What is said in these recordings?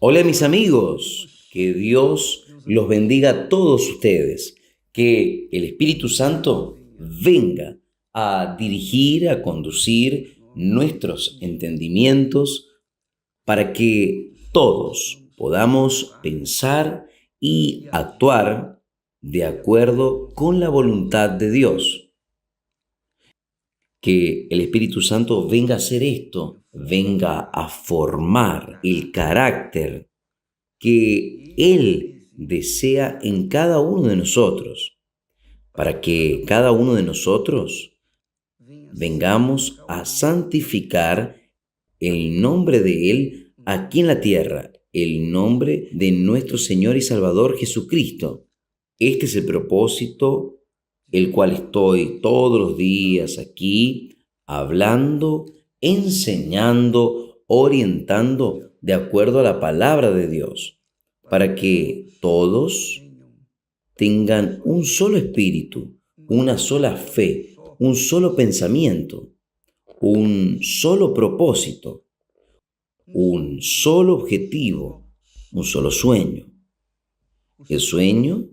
Hola mis amigos, que Dios los bendiga a todos ustedes, que el Espíritu Santo venga a dirigir, a conducir nuestros entendimientos para que todos podamos pensar y actuar de acuerdo con la voluntad de Dios. Que el Espíritu Santo venga a hacer esto, venga a formar el carácter que Él desea en cada uno de nosotros, para que cada uno de nosotros vengamos a santificar el nombre de Él aquí en la tierra, el nombre de nuestro Señor y Salvador Jesucristo. Este es el propósito el cual estoy todos los días aquí hablando, enseñando, orientando de acuerdo a la palabra de Dios, para que todos tengan un solo espíritu, una sola fe, un solo pensamiento, un solo propósito, un solo objetivo, un solo sueño. El sueño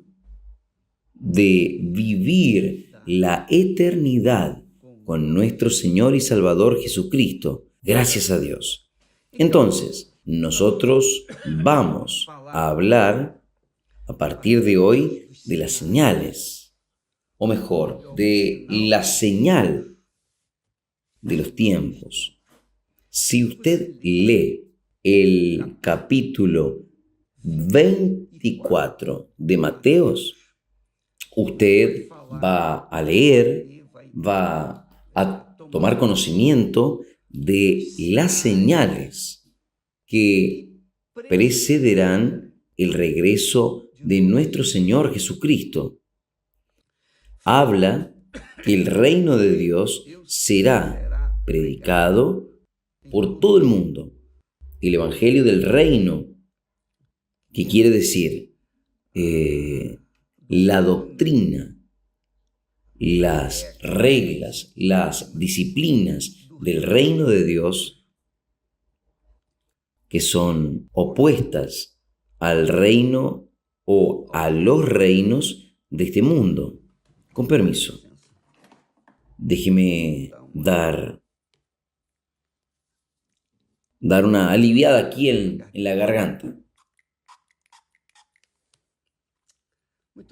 de vivir la eternidad con nuestro Señor y Salvador Jesucristo. Gracias a Dios. Entonces, nosotros vamos a hablar a partir de hoy de las señales, o mejor, de la señal de los tiempos. Si usted lee el capítulo 24 de Mateos, usted va a leer, va a tomar conocimiento de las señales que precederán el regreso de nuestro Señor Jesucristo. Habla que el reino de Dios será predicado por todo el mundo. El evangelio del reino, que quiere decir la doctrina, las reglas, las disciplinas del reino de Dios, que son opuestas al reino o a los reinos de este mundo. Con permiso, déjeme dar una aliviada aquí en la garganta.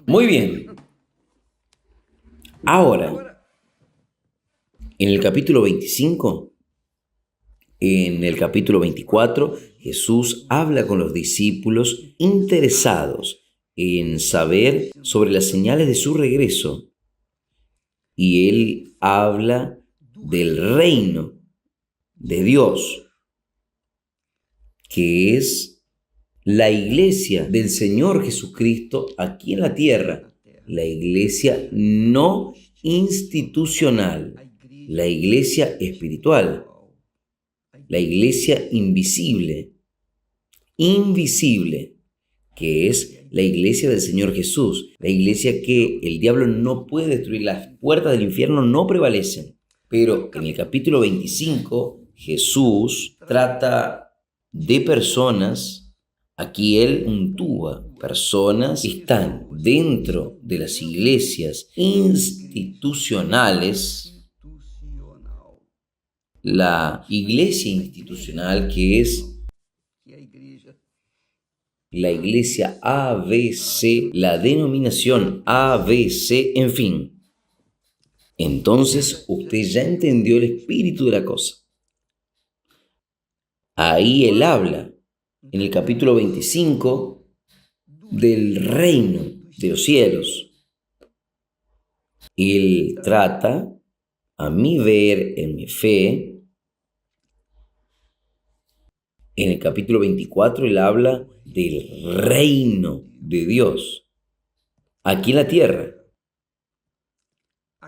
Muy bien. Ahora, en el capítulo 25, en el capítulo 24, Jesús habla con los discípulos interesados en saber sobre las señales de su regreso. Y Él habla del reino de Dios, que es la iglesia del Señor Jesucristo aquí en la tierra, la iglesia no institucional, la iglesia espiritual, la iglesia invisible, que es la iglesia del Señor Jesús, la iglesia que el diablo no puede destruir, las puertas del infierno no prevalecen. Pero en el capítulo 25, Jesús trata de personas, aquí Él puntúa, personas que están dentro de las iglesias institucionales, la iglesia institucional que es la iglesia ABC, la denominación ABC, en fin. Entonces usted ya entendió el espíritu de la cosa. Ahí Él habla, en el capítulo 25, del reino de los cielos. Él trata, a mi ver, en mi fe, en el capítulo 24, Él habla del reino de Dios, aquí en la tierra.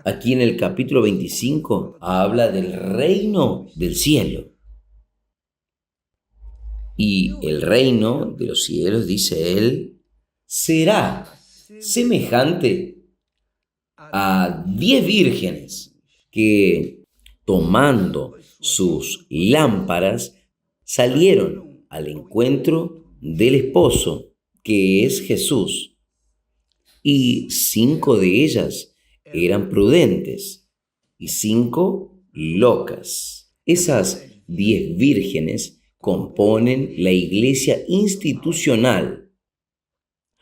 Aquí en el capítulo 25 habla del reino del cielo. Y el reino de los cielos, dice Él, será semejante a 10 vírgenes que, tomando sus lámparas, salieron al encuentro del esposo, que es Jesús, y 5 de ellas eran prudentes y 5 locas. Esas 10 vírgenes componen la iglesia institucional.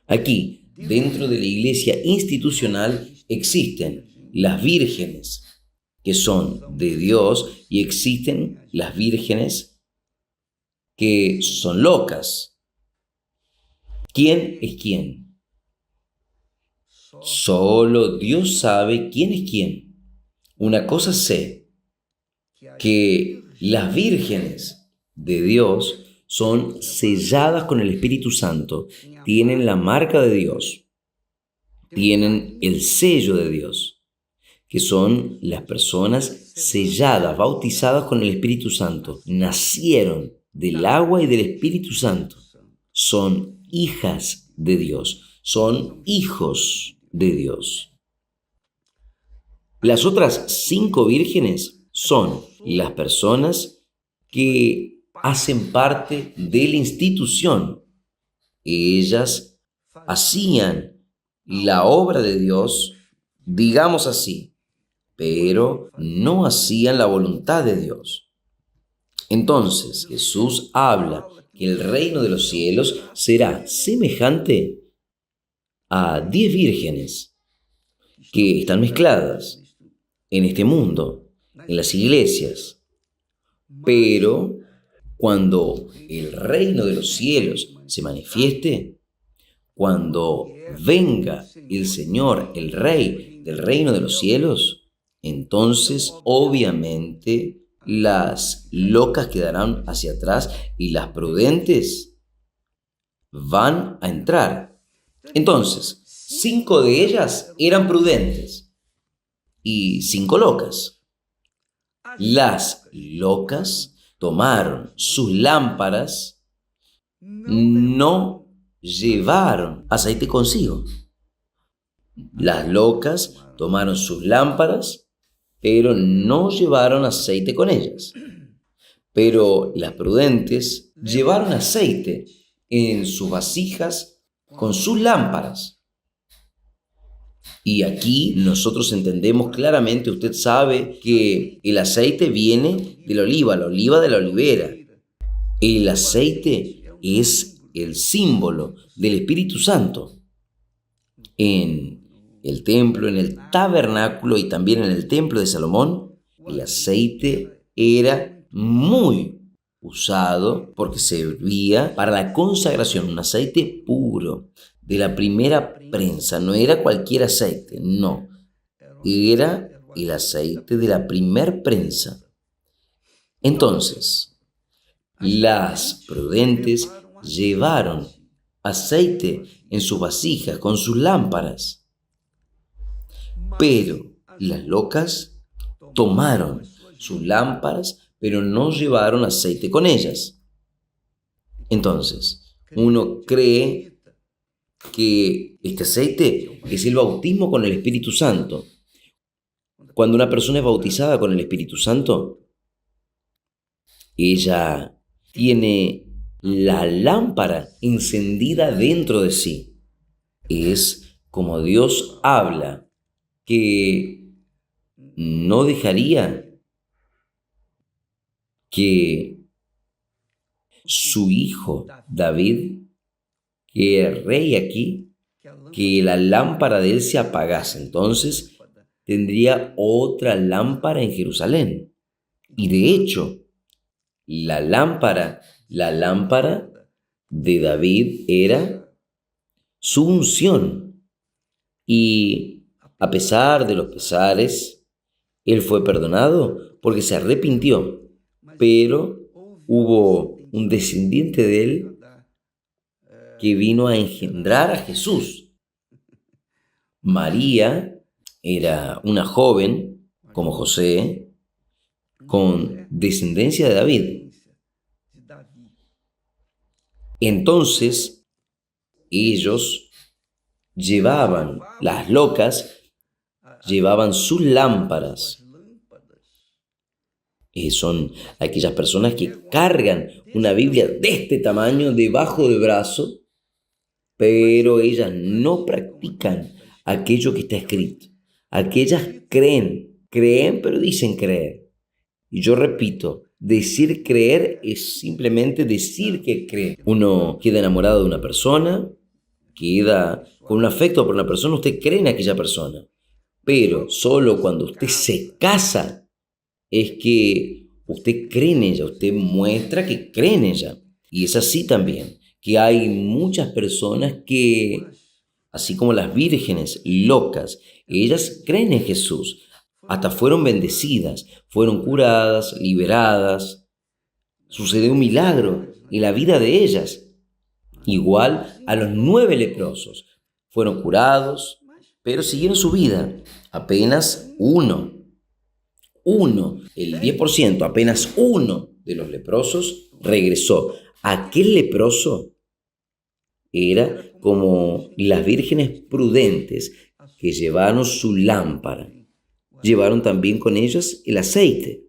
Aquí, dentro de la iglesia institucional, existen las vírgenes que son de Dios y existen las vírgenes que son locas. ¿Quién es quién? Solo Dios sabe quién es quién. Una cosa sé, que las vírgenes de Dios son selladas con el Espíritu Santo, tienen la marca de Dios, tienen el sello de Dios, que son las personas selladas, bautizadas con el Espíritu Santo, nacieron del agua y del Espíritu Santo, son hijas de Dios, son hijos de Dios. Las otras 5 vírgenes son las personas que hacen parte de la institución. Ellas hacían la obra de Dios, digamos así, pero no hacían la voluntad de Dios. Entonces Jesús habla que el reino de los cielos será semejante a 10 vírgenes que están mezcladas en este mundo, en las iglesias. Pero cuando el reino de los cielos se manifieste, cuando venga el Señor, el Rey del reino de los cielos, entonces obviamente las locas quedarán hacia atrás y las prudentes van a entrar. Entonces, 5 de ellas eran prudentes y 5 locas. Las locas tomaron sus lámparas, no llevaron aceite consigo. Las locas tomaron sus lámparas, pero no llevaron aceite con ellas. Pero las prudentes llevaron aceite en sus vasijas con sus lámparas. Y aquí nosotros entendemos claramente, usted sabe que el aceite viene de la oliva de la olivera. El aceite es el símbolo del Espíritu Santo. En el templo, en el tabernáculo y también en el templo de Salomón, el aceite era muy usado porque servía para la consagración, un aceite puro, de la primera prensa, no era cualquier aceite, no, era el aceite de la primer prensa. Entonces, las prudentes llevaron aceite en sus vasijas con sus lámparas, pero las locas tomaron sus lámparas, pero no llevaron aceite con ellas. Entonces, uno cree que este aceite es el bautismo con el Espíritu Santo. Cuando una persona es bautizada con el Espíritu Santo, ella tiene la lámpara encendida dentro de sí. Es como Dios habla, que no dejaría que su hijo David, que es rey aquí, que la lámpara de él se apagase. Entonces tendría otra lámpara en Jerusalén. Y de hecho, la lámpara de David era su unción. Y a pesar de los pesares, él fue perdonado porque se arrepintió. Pero hubo un descendiente de él que vino a engendrar a Jesús. María era una joven, como José, con descendencia de David. Entonces, ellos llevaban, las locas, llevaban sus lámparas Son aquellas personas que cargan una Biblia de este tamaño debajo del brazo, pero ellas no practican aquello que está escrito. Aquellas creen, pero dicen creer. Y yo repito, decir creer es simplemente decir que cree. Uno queda enamorado de una persona, queda con un afecto por una persona, usted cree en aquella persona. Pero solo cuando usted se casa es que usted cree en ella, usted muestra que cree en ella. Y es así también, que hay muchas personas que, así como las vírgenes locas, ellas creen en Jesús, hasta fueron bendecidas, fueron curadas, liberadas, sucedió un milagro en la vida de ellas. Igual a los 9 leprosos, fueron curados, pero siguieron su vida. Apenas el 10%, apenas uno de los leprosos regresó. Aquel leproso era como las vírgenes prudentes que llevaron su lámpara. Llevaron también con ellas el aceite.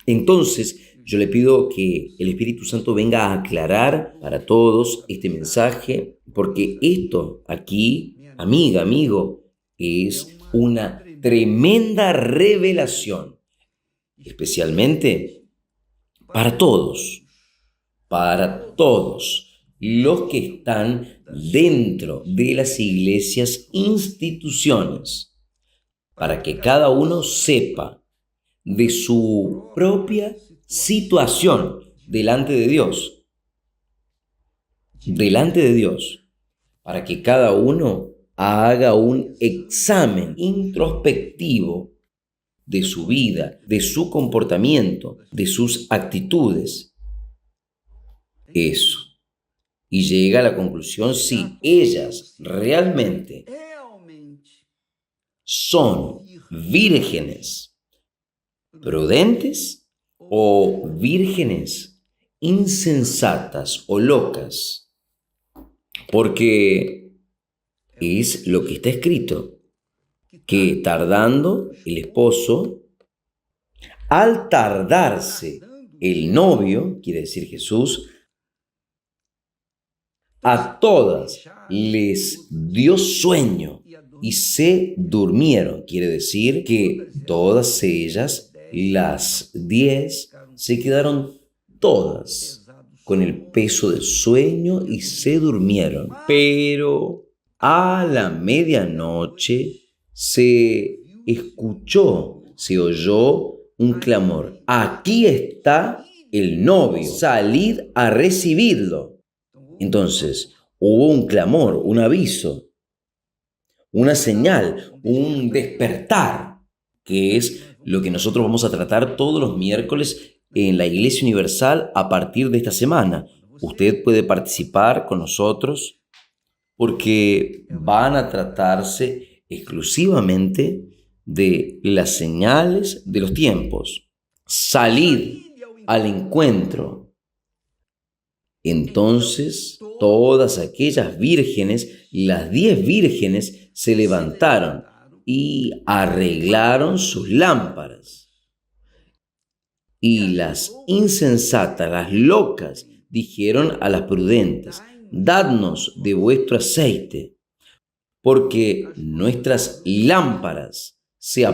Entonces, yo le pido que el Espíritu Santo venga a aclarar para todos este mensaje, porque esto aquí, amiga, amigo, es una tremenda revelación, especialmente para todos los que están dentro de las iglesias, instituciones, para que cada uno sepa de su propia situación delante de Dios, para que cada uno haga un examen introspectivo de su vida, de su comportamiento, de sus actitudes. Eso. Y llega a la conclusión si ellas realmente son vírgenes prudentes o vírgenes insensatas o locas. Porque es lo que está escrito, que tardando el esposo, al tardarse el novio, quiere decir Jesús, a todas les dio sueño y se durmieron. Quiere decir que todas ellas, las 10, se quedaron todas con el peso del sueño y se durmieron. Pero a la medianoche se oyó un clamor. Aquí está el novio, salid a recibirlo. Entonces, hubo un clamor, un aviso, una señal, un despertar, que es lo que nosotros vamos a tratar todos los miércoles en la Iglesia Universal a partir de esta semana. Usted puede participar con nosotros porque van a tratarse exclusivamente de las señales de los tiempos. Salid al encuentro. Entonces, todas aquellas vírgenes, las 10 vírgenes, se levantaron y arreglaron sus lámparas. Y las insensatas, las locas, dijeron a las prudentes: dadnos de vuestro aceite, porque nuestras lámparas se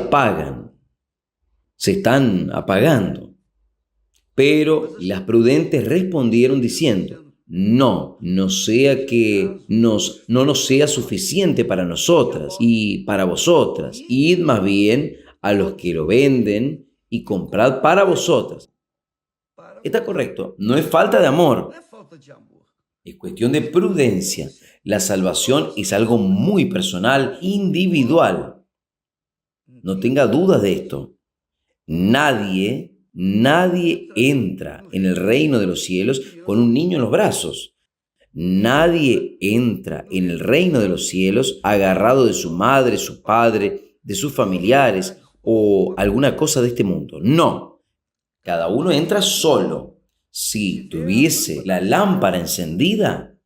están apagando. Pero las prudentes respondieron diciendo: no sea que no nos sea suficiente para nosotras y para vosotras. Id más bien a los que lo venden y comprad para vosotras. Está correcto, no es falta de amor, es cuestión de prudencia. La salvación es algo muy personal, individual. No tenga dudas de esto. Nadie entra en el reino de los cielos con un niño en los brazos. Nadie entra en el reino de los cielos agarrado de su madre, su padre, de sus familiares o alguna cosa de este mundo. No. Cada uno entra solo. Si tuviese la lámpara encendida,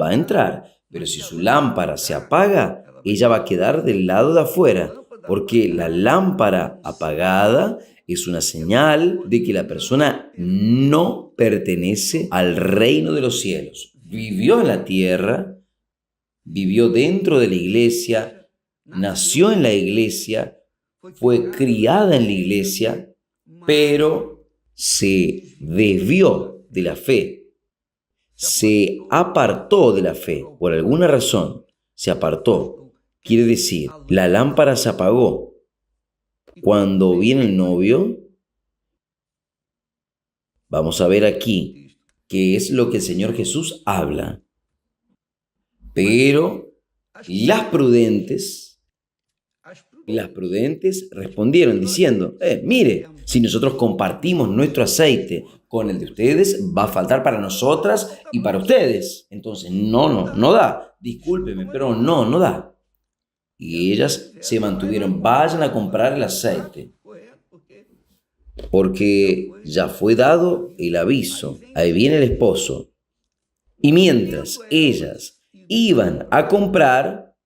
va a entrar. Pero si su lámpara se apaga, ella va a quedar del lado de afuera. porque la lámpara apagada es una señal de que la persona no pertenece al reino de los cielos. Vivió en la tierra, vivió dentro de la iglesia, nació en la iglesia, fue criada en la iglesia, pero se desvió de la fe, se apartó de la fe, por alguna razón se apartó. Quiere decir, la lámpara se apagó. Cuando viene el novio, vamos a ver aquí qué es lo que el Señor Jesús habla. Pero las prudentes respondieron diciendo, mire, si nosotros compartimos nuestro aceite con el de ustedes, va a faltar para nosotras y para ustedes. Entonces, no da. Discúlpeme, pero no da. Y ellas se mantuvieron, vayan a comprar el aceite, porque ya fue dado el aviso, ahí viene el esposo. Y mientras ellas iban a comprar,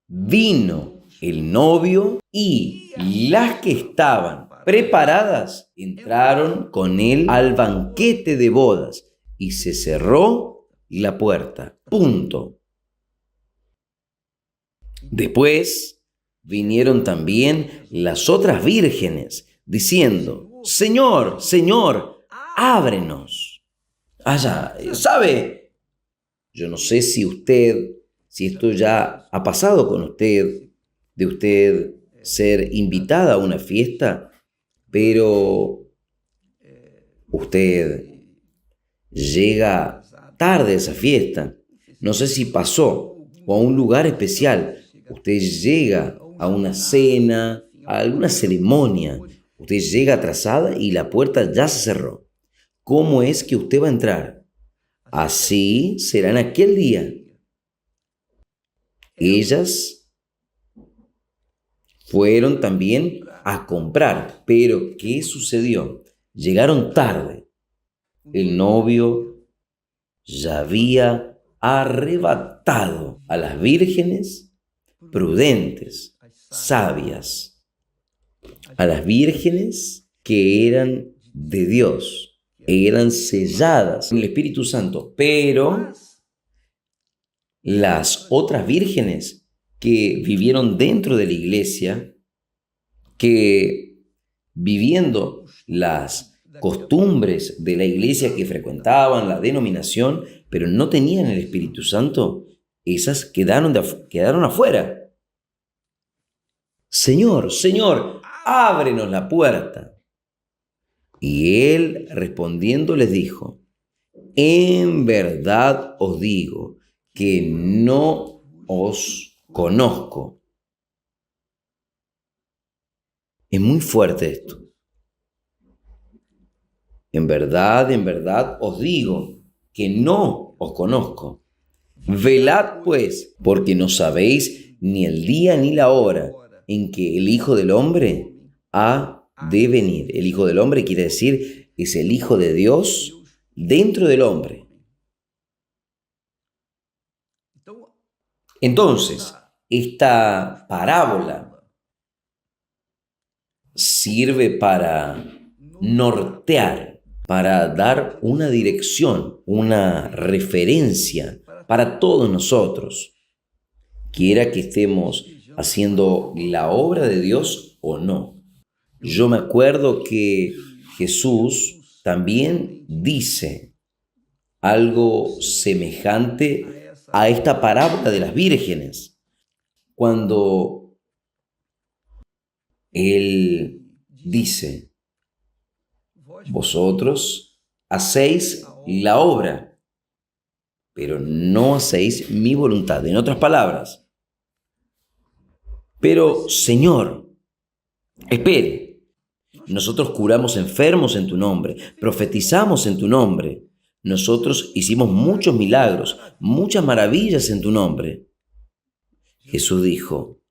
vino el novio y las que estaban preparadas entraron con él al banquete de bodas y se cerró la puerta. Punto. Después vinieron también las otras vírgenes, diciendo, Señor, Señor, ábrenos. ¿Sabe? Yo no sé si esto ya ha pasado con usted, de usted ser invitada a una fiesta, pero usted llega tarde a esa fiesta. No sé si pasó o a un lugar especial. Usted llega a una cena, a alguna ceremonia. Usted llega atrasada y la puerta ya se cerró. ¿Cómo es que usted va a entrar? Así será en aquel día. Ellas fueron también a comprar. Pero, ¿qué sucedió? Llegaron tarde. El novio ya había arrebatado a las vírgenes prudentes, sabias, a las vírgenes que eran de Dios, eran selladas con el Espíritu Santo, pero las otras vírgenes que vivieron dentro de la iglesia, que viviendo las costumbres de la iglesia que frecuentaban, la denominación, pero no tenían el Espíritu Santo, esas quedaron afuera. Señor, Señor, ábrenos la puerta. Y él respondiendo les dijo, en verdad os digo que no os conozco. Es muy fuerte esto. En verdad os digo que no os conozco. Velad pues, porque no sabéis ni el día ni la hora en que el Hijo del Hombre ha de venir. El Hijo del Hombre quiere decir, es el Hijo de Dios dentro del hombre. Entonces, esta parábola sirve para nortear, para dar una dirección, una referencia para todos nosotros, quiera que estemos haciendo la obra de Dios o no. Yo me acuerdo que Jesús también dice algo semejante a esta parábola de las vírgenes, cuando Él dice, vosotros hacéis la obra, pero no hacéis mi voluntad. En otras palabras, pero Señor, espere, nosotros curamos enfermos en tu nombre, profetizamos en tu nombre, nosotros hicimos muchos milagros, muchas maravillas en tu nombre. Jesús dijo,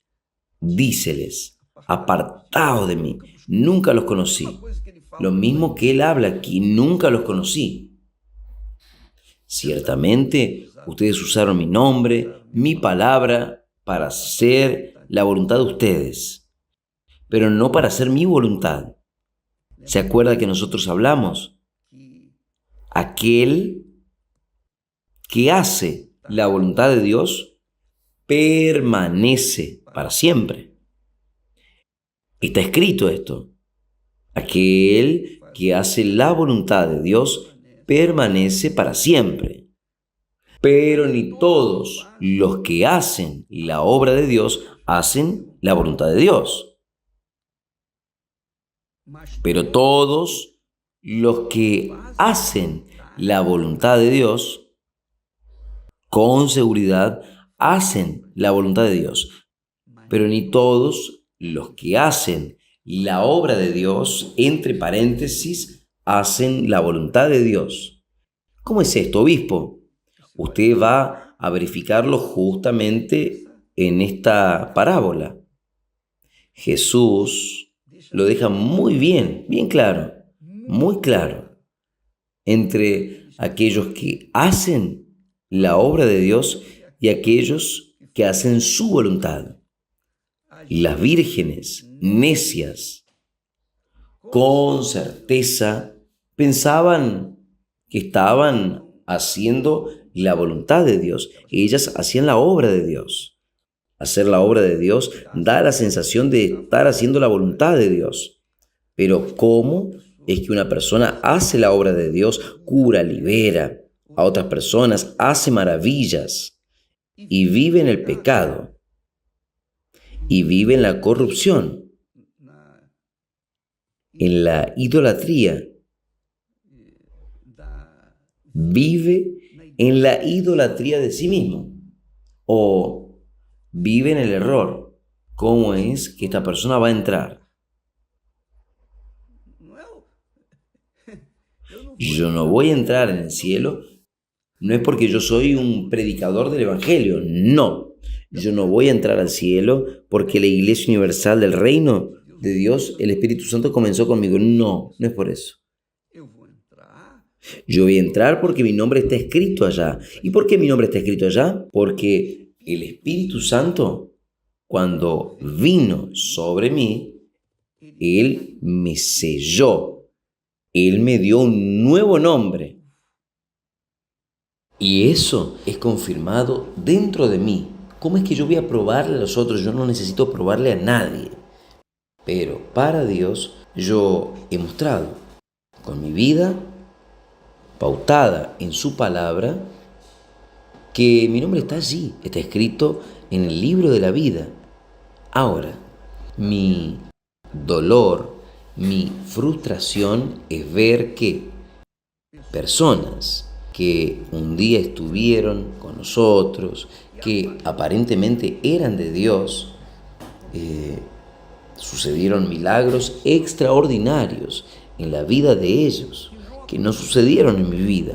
díceles, apartaos de mí, nunca los conocí. Lo mismo que él habla aquí, nunca los conocí. Ciertamente, ustedes usaron mi nombre, mi palabra, para hacer la voluntad de ustedes. pero no para hacer mi voluntad. ¿Se acuerda que nosotros hablamos? Aquel que hace la voluntad de Dios permanece para siempre. Está escrito esto. Aquel que hace la voluntad de Dios permanece para siempre. Pero ni todos los que hacen la obra de Dios hacen la voluntad de Dios. Pero todos los que hacen la voluntad de Dios, con seguridad, hacen la voluntad de Dios. Pero ni todos los que hacen la obra de Dios, entre paréntesis, hacen la voluntad de Dios. ¿Cómo es esto, obispo? Usted va a verificarlo justamente en esta parábola. Jesús lo deja muy bien claro, muy claro, entre aquellos que hacen la obra de Dios y aquellos que hacen su voluntad. Las vírgenes necias, con certeza, pensaban que estaban haciendo la voluntad de Dios. Ellas hacían la obra de Dios. Hacer la obra de Dios da la sensación de estar haciendo la voluntad de Dios. Pero ¿cómo es que una persona hace la obra de Dios, cura, libera a otras personas, hace maravillas y vive en el pecado y vive en la corrupción, en la idolatría? Vive en la idolatría de sí mismo o vive en el error. ¿Cómo es que esta persona va a entrar? Yo no voy a entrar en el cielo, no es porque yo soy un predicador del Evangelio, no. Yo no voy a entrar al cielo porque la Iglesia Universal del Reino de Dios, el Espíritu Santo comenzó conmigo. No, no es por eso. Yo voy a entrar porque mi nombre está escrito allá. ¿Y por qué mi nombre está escrito allá? Porque el Espíritu Santo, cuando vino sobre mí, Él me selló. Él me dio un nuevo nombre. Y eso es confirmado dentro de mí. ¿Cómo es que yo voy a probarle a los otros? Yo no necesito probarle a nadie. Pero para Dios yo he mostrado con mi vida, pautada en su palabra, que mi nombre está allí, está escrito en el libro de la vida. Ahora, mi dolor, mi frustración es ver que personas que un día estuvieron con nosotros, que aparentemente eran de Dios, sucedieron milagros extraordinarios en la vida de ellos, que no sucedieron en mi vida.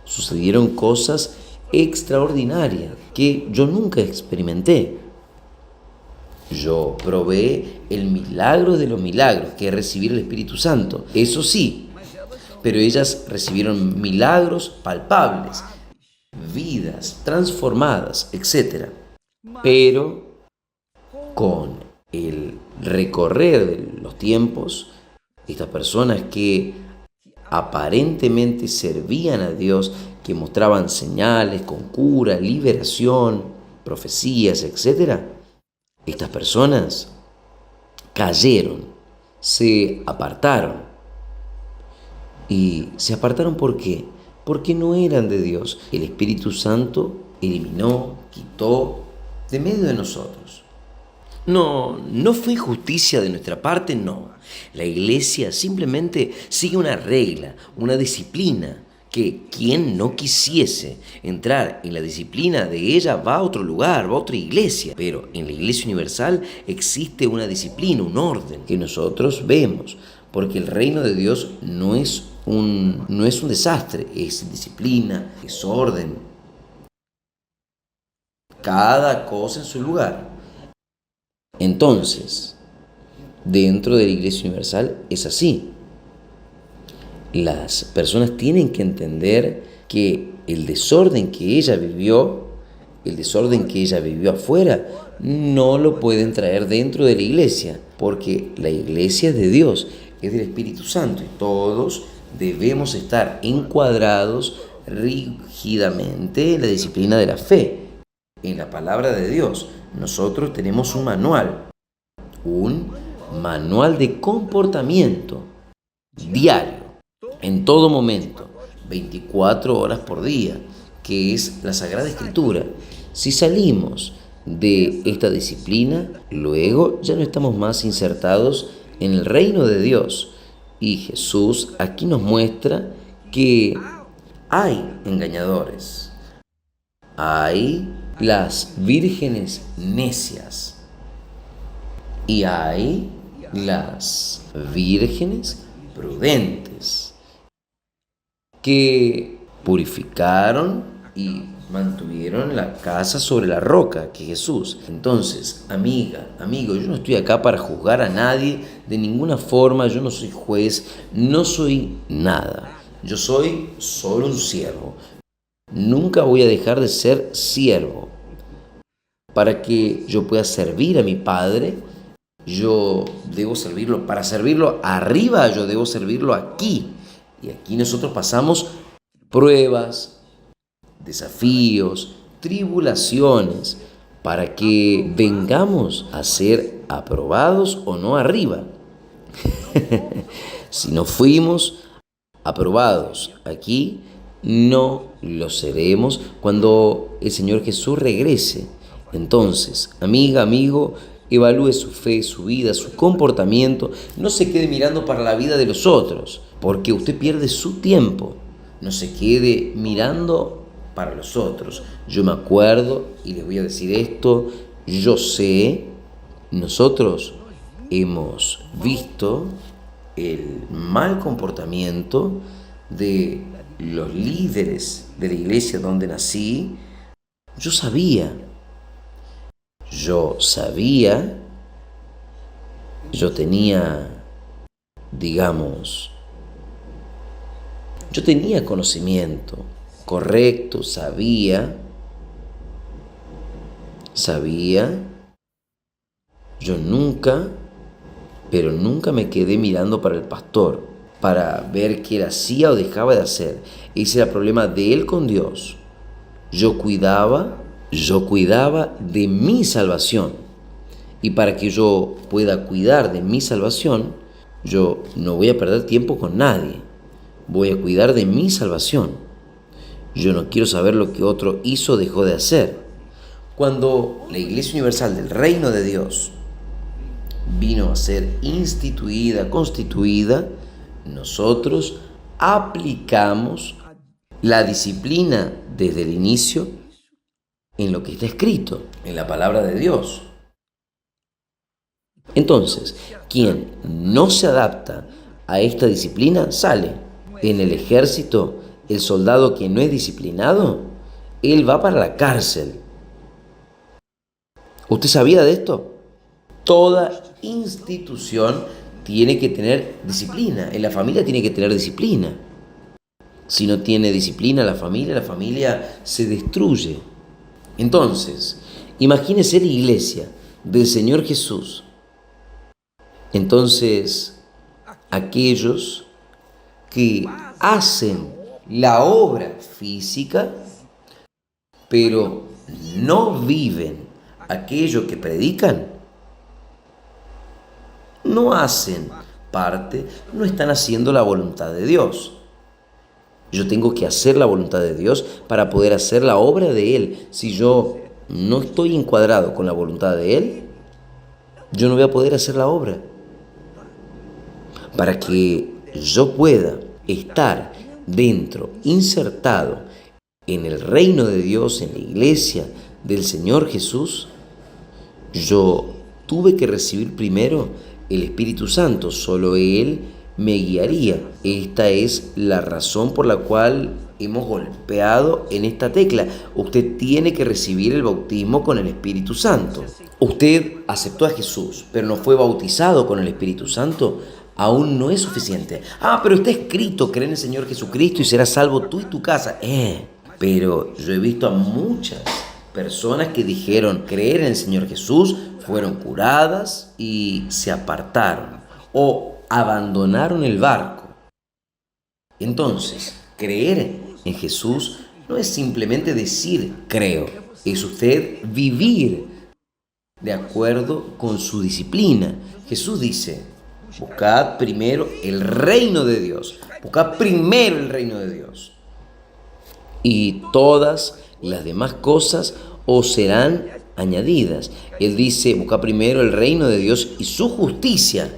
Sucedieron cosas extraordinarias que yo nunca experimenté. Yo probé el milagro de los milagros, que es recibir el Espíritu Santo. Eso sí, pero ellas recibieron milagros palpables, vidas transformadas, etc. Pero con el recorrer de los tiempos, estas personas que aparentemente servían a Dios, que mostraban señales con cura, liberación, profecías, etc., estas personas cayeron, se apartaron. ¿Y se apartaron por qué? Porque no eran de Dios. El Espíritu Santo eliminó, quitó de medio de nosotros. No fue injusticia de nuestra parte, no. La iglesia simplemente sigue una regla, una disciplina, que quien no quisiese entrar en la disciplina de ella va a otro lugar, va a otra iglesia. Pero en la Iglesia Universal existe una disciplina, un orden que nosotros vemos, porque el reino de Dios no es un desastre, es disciplina, es orden. Cada cosa en su lugar. Entonces, dentro de la Iglesia Universal es así. Las personas tienen que entender que el desorden que ella vivió el desorden que ella vivió afuera, no lo pueden traer dentro de la iglesia, porque la iglesia es de Dios, es del Espíritu Santo, y todos debemos estar encuadrados rígidamente en la disciplina de la fe, en la palabra de Dios. Nosotros tenemos un manual de comportamiento diario, en todo momento, 24 horas por día, que es la Sagrada Escritura. Si salimos de esta disciplina, luego ya no estamos más insertados en el reino de Dios. Y Jesús aquí nos muestra que hay engañadores, hay las vírgenes necias y hay las vírgenes prudentes que purificaron y mantuvieron la casa sobre la roca, que es Jesús. Entonces, amiga, amigo, yo no estoy acá para juzgar a nadie de ninguna forma, yo no soy juez, no soy nada. Yo soy solo un siervo. Nunca voy a dejar de ser siervo. Para que yo pueda servir a mi Padre, yo debo servirlo. Para servirlo arriba, yo debo servirlo aquí. Y aquí nosotros pasamos pruebas, desafíos, tribulaciones, para que vengamos a ser aprobados o no arriba. Si no fuimos aprobados aquí, no lo seremos cuando el Señor Jesús regrese. Entonces, amiga, amigo, evalúe su fe, su vida, su comportamiento. No se quede mirando para la vida de los otros, porque usted pierde su tiempo. No se quede mirando para los otros. Yo me acuerdo, y les voy a decir esto, yo sé, nosotros hemos visto el mal comportamiento de los líderes de la iglesia donde nací. Yo sabía, yo tenía, digamos, yo tenía conocimiento correcto, sabía, yo nunca, pero nunca me quedé mirando para el pastor, para ver qué él hacía o dejaba de hacer. Ese era el problema de él con Dios. Yo cuidaba de mi salvación. Y para que yo pueda cuidar de mi salvación, yo no voy a perder tiempo con nadie. Voy a cuidar de mi salvación. Yo no quiero saber lo que otro hizo o dejó de hacer. Cuando la Iglesia Universal del Reino de Dios vino a ser instituida, constituida, nosotros aplicamos la disciplina desde el inicio en lo que está escrito, en la palabra de Dios. Entonces, quien no se adapta a esta disciplina sale. En el ejército, el soldado que no es disciplinado, él va para la cárcel. ¿Usted sabía de esto? Toda institución tiene que tener disciplina. En la familia tiene que tener disciplina. Si no tiene disciplina la familia se destruye. Entonces, imagínese la iglesia del Señor Jesús. Entonces, aquellos que hacen la obra física, pero no viven aquello que predican, no hacen parte, no están haciendo la voluntad de Dios. Yo tengo que hacer la voluntad de Dios para poder hacer la obra de Él. Si yo no estoy encuadrado con la voluntad de Él, yo no voy a poder hacer la obra. Para que yo pueda estar dentro, insertado en el reino de Dios, en la iglesia del Señor Jesús, yo tuve que recibir primero el Espíritu Santo. Solo Él me guiaría. Esta es la razón por la cual hemos golpeado en esta tecla. Usted tiene que recibir el bautismo con el Espíritu Santo. Usted aceptó a Jesús, pero no fue bautizado con el Espíritu Santo. Aún no es suficiente. Pero está escrito, cree en el Señor Jesucristo y serás salvo tú y tu casa. Pero yo he visto a muchas Personas que dijeron creer en el Señor Jesús fueron curadas y se apartaron o abandonaron el barco. Entonces, creer en Jesús no es simplemente decir creo, es usted vivir de acuerdo con su disciplina. Jesús dice, buscad primero el reino de Dios, buscad primero el reino de Dios. Y todas las demás cosas os serán añadidas. Él dice, buscad primero el reino de Dios y su justicia.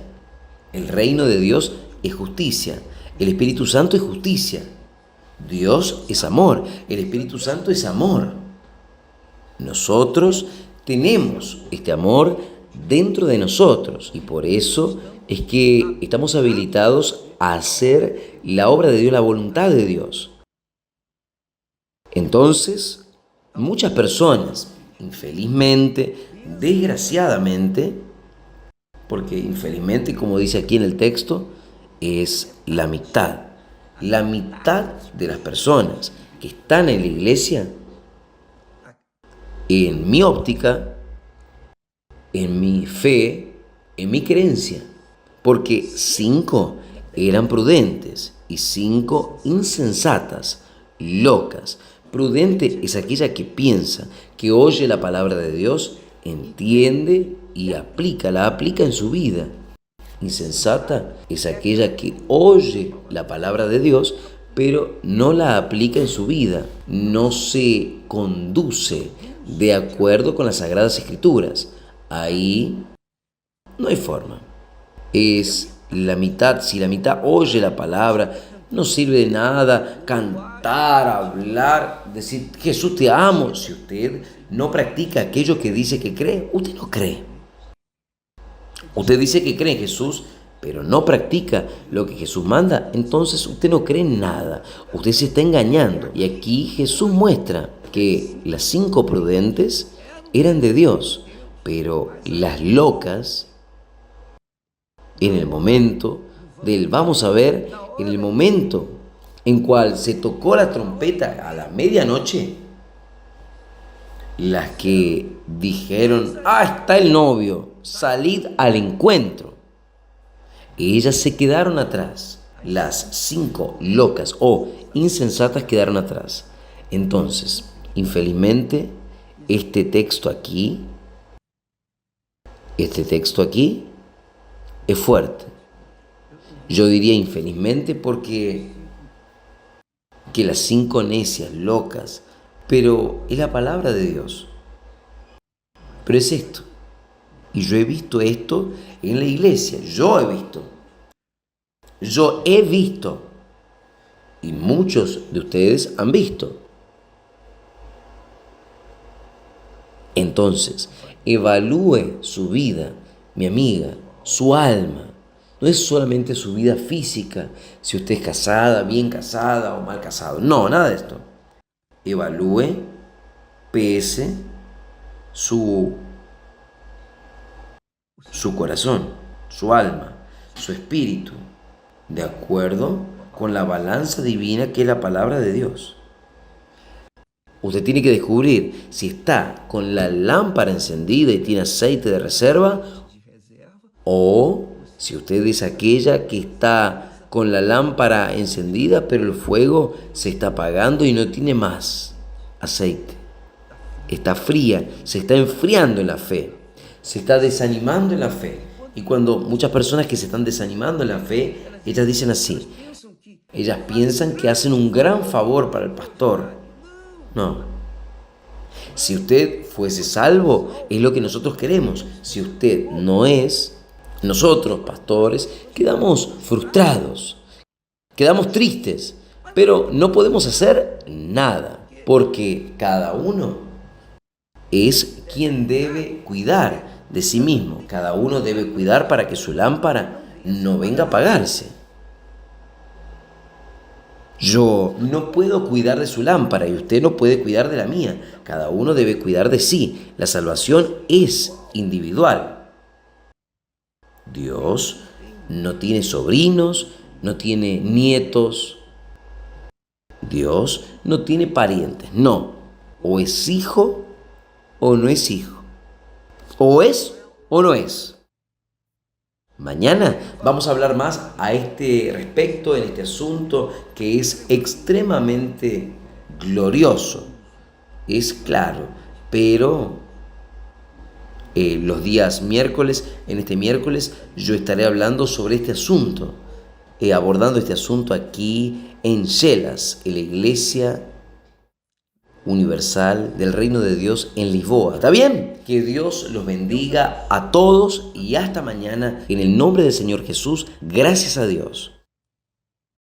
El reino de Dios es justicia. El Espíritu Santo es justicia. Dios es amor. El Espíritu Santo es amor. Nosotros tenemos este amor dentro de nosotros y por eso es que estamos habilitados a hacer la obra de Dios, la voluntad de Dios. Entonces, muchas personas, infelizmente, desgraciadamente, porque infelizmente, como dice aquí en el texto, es la mitad de las personas que están en la iglesia, en mi óptica, en mi fe, en mi creencia, porque 5 eran prudentes y 5 insensatas, locas. Prudente es aquella que piensa, que oye la palabra de Dios, entiende y la aplica en su vida. Insensata es aquella que oye la palabra de Dios, pero no la aplica en su vida, no se conduce de acuerdo con las Sagradas Escrituras. Ahí no hay forma. Es la mitad. Si la mitad oye la palabra, no sirve de nada cantar, hablar, decir Jesús te amo. Si usted no practica aquello que dice que cree, usted no cree. Usted dice que cree en Jesús, pero no practica lo que Jesús manda, entonces usted no cree en nada. Usted se está engañando. Y aquí Jesús muestra que las 5 prudentes eran de Dios, pero las locas, en el momento vamos a ver, en el momento en cual se tocó la trompeta a la medianoche, las que dijeron, está el novio, salid al encuentro. Ellas se quedaron atrás. Las 5 locas o insensatas quedaron atrás. Entonces, infelizmente, este texto aquí es fuerte. Yo diría infelizmente porque que las 5 necias, locas, pero es la palabra de Dios. Pero es esto. Y yo he visto esto en la iglesia. Yo he visto. Y muchos de ustedes han visto. Entonces, evalúe su vida, mi amiga, su alma. No es solamente su vida física, si usted es casada, bien casada o mal casado. No, nada de esto. Evalúe, pese su corazón, su alma, su espíritu, de acuerdo con la balanza divina que es la palabra de Dios. Usted tiene que descubrir si está con la lámpara encendida y tiene aceite de reserva, o si usted es aquella que está con la lámpara encendida pero el fuego se está apagando y no tiene más aceite. Está fría, se está enfriando en la fe, se está desanimando en la fe. Y cuando muchas personas que se están desanimando en la fe, ellas dicen así, ellas piensan que hacen un gran favor para el pastor. No. Si usted fuese salvo, es lo que nosotros queremos. Si usted no es, nosotros, pastores, quedamos frustrados, quedamos tristes, pero no podemos hacer nada, porque cada uno es quien debe cuidar de sí mismo. Cada uno debe cuidar para que su lámpara no venga a apagarse. Yo no puedo cuidar de su lámpara y usted no puede cuidar de la mía. Cada uno debe cuidar de sí. La salvación es individual. Dios no tiene sobrinos, no tiene nietos. Dios no tiene parientes, no. O es hijo o no es hijo? ¿O es o no es? Mañana vamos a hablar más a este respecto, en este asunto que es extremadamente glorioso. Es claro, pero los días miércoles, en este miércoles, yo estaré hablando sobre este asunto, abordando este asunto aquí en Chelas, en la Iglesia Universal del Reino de Dios en Lisboa. ¿Está bien? Que Dios los bendiga a todos y hasta mañana en el nombre del Señor Jesús. Gracias a Dios.